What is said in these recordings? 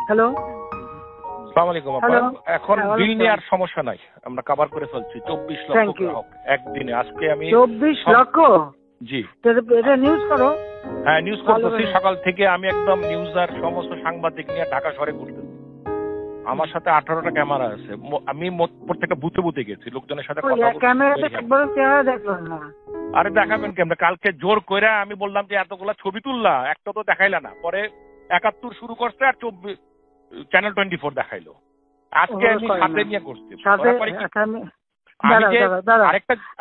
Hello, আসসালামু আলাইকুম আপা। এখন বিল নেওয়ার সমস্যা নাই, আমরা কভার করে ফেলছি 24 লক্ষ গ্রাহক একদিনে। আজকে আমি 24 লক্ষ। জি, এটা নিউজ করো। হ্যাঁ নিউজ করতেছি সকাল থেকে। আমি একদম নিউজ আর সমস্ত সাংবাদিক নিয়ে ঢাকা শহরে ঘুরতেছি। আমার সাথে 18টা ক্যামেরা আছে। আমি প্রত্যেকটা বুথে বুথে গেছি, লোকজনের সাথে কথা বলছি। ক্যামেরাতে একবারও চেহারা দেখলাম না। আরে দেখাবেন কেমন? কালকে জোর করে আমি বললাম যে এতগুলা ছবি তুললা, একটা তো দেখাইলা না। পরে 71 শুরু করছে আর 24 চ্যানেল 24 দেখাইলো। আজকে আমি সাথে নিয়ে করছি।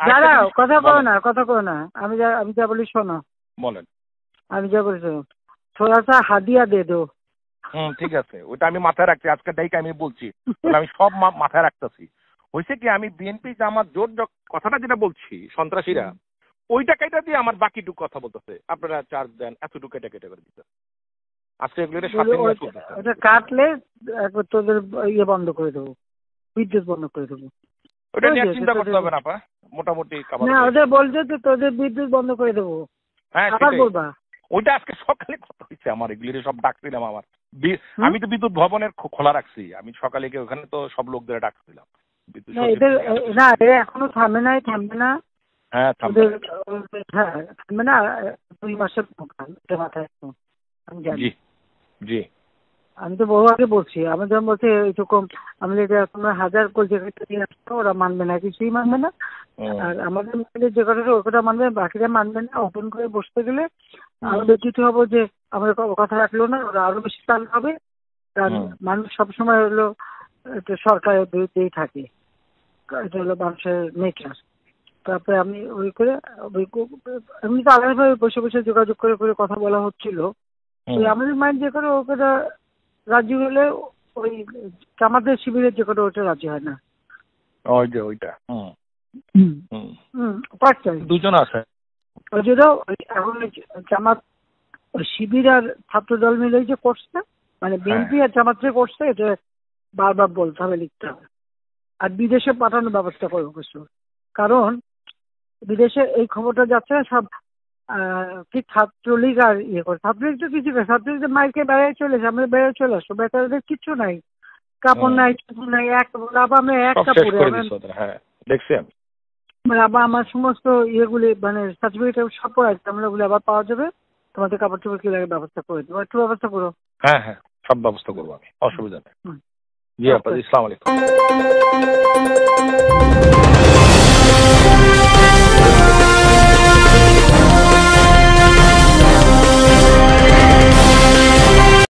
দাঁড়াও, কথা বলো না, কথা বলো না। আমি যা বলি শোনো। বলেন। আমি যা বলি শোনো, থোড়া সা হাদিয়া দে দো। ঠিক আছে, ওটা আমি মাথায় রাখছি। আজকে ডাইকে আমি বলছি, আমি সব মাথায় রাখতেছি। হয়েছে কি, আমি বিএনপি জামাত জোট কথাটা যেটা বলছি, সন্ত্রাসীরা ওইটা কেটে দিয়ে আমার বাকিটুকু কথা বলতেছে, আপনারা চার্জ দেন, এতটুকু কেটে কেটে করে দিতে। আজকে এগুলো সাথে নিয়ে চলতেছে। ওটা কাটলে একবার তোদের ইয়ে বন্ধ করে দেবো, বিদ্যুৎ বন্ধ করে দেবো। ওটা নিয়ে চিন্তা করতে হবে না আপা, মোটামুটি না, ওদের বলছে তো তোদের বিদ্যুৎ বন্ধ করে দেবো। হ্যাঁ আবার বলবা। ওইটা আজকে সকালে কথা হয়েছে আমার, এগুলি সব ডাকছিলাম। আমার আমি তো বিদ্যুৎ ভবনের খোলা রাখছি, আমি সকালে গিয়ে ওখানে তো সব লোকদের ডাকছিলাম। না, এরা এখনো থামবে না, থামবে না। হ্যাঁ থামবে না। 2 মাসের মাথায় আমি জানি। জি, আমি তো বহু আগে বলছি। আমি যখন বলছি এরকম, আমি তোমরা 1000 কলকাতা দিয়ে আসতো, ওরা মানবে না, কিছুই মানবে না। আর আমাদের মধ্যে যে কথাটা ওই কথা মানবে, বাকিরা মানবে না। ওপেন করে বসতে গেলে আমাদের কিছু হবো যে আমাদের কথা রাখলো না, ওরা আরো বেশি চাল হবে। কারণ মানুষ সবসময় হলো সরকারের বিরুদ্ধেই থাকে, এটা হলো মানুষের নেচার। তারপরে আমি ওই করে এমনি তো আলাদাভাবে বসে বসে যোগাযোগ করে করে কথা বলা হচ্ছিল। আমাদের মাইন্ড যে করে ওটা রাজি হলে, ওই আমাদের শিবিরের যে করে ওটা রাজি হয় না। ওইটা দুজন আছে ওই জন্য এখন জামাত শিবির আর ছাত্র দল মিলে যে করছে, মানে বিএনপি আর জামাত যে করছে, এটা বারবার বলতে হবে, লিখতে হবে। আর বিদেশে পাঠানোর ব্যবস্থা করবো কিছু, কারণ বিদেশে এই খবরটা যাচ্ছে সব কি ছাত্রলীগ আর ইয়ে করে। ছাত্রলীগ তো কিছু না, ছাত্রলীগ মাইকে বেড়ায় চলে আসে, আমরা বেড়ায় চলে আসবো। বেচারাদের কিচ্ছু নাই, কাপড় নাই, কিছু নাই। আমরা এক কাপড়ে আবার আমার সমস্ত ইয়েগুলি মানে সার্টিফিকেট সব পড়াচ্ছে, আমরা ওগুলো আবার পাওয়া যাবে। তোমাদের কাপড় চোপড় কি লাগে ব্যবস্থা করে দেবো, একটু ব্যবস্থা করো। হ্যাঁ, সব ব্যবস্থা করবো আমি, অসুবিধা নেই। জি আপা, আসসালামু আলাইকুম।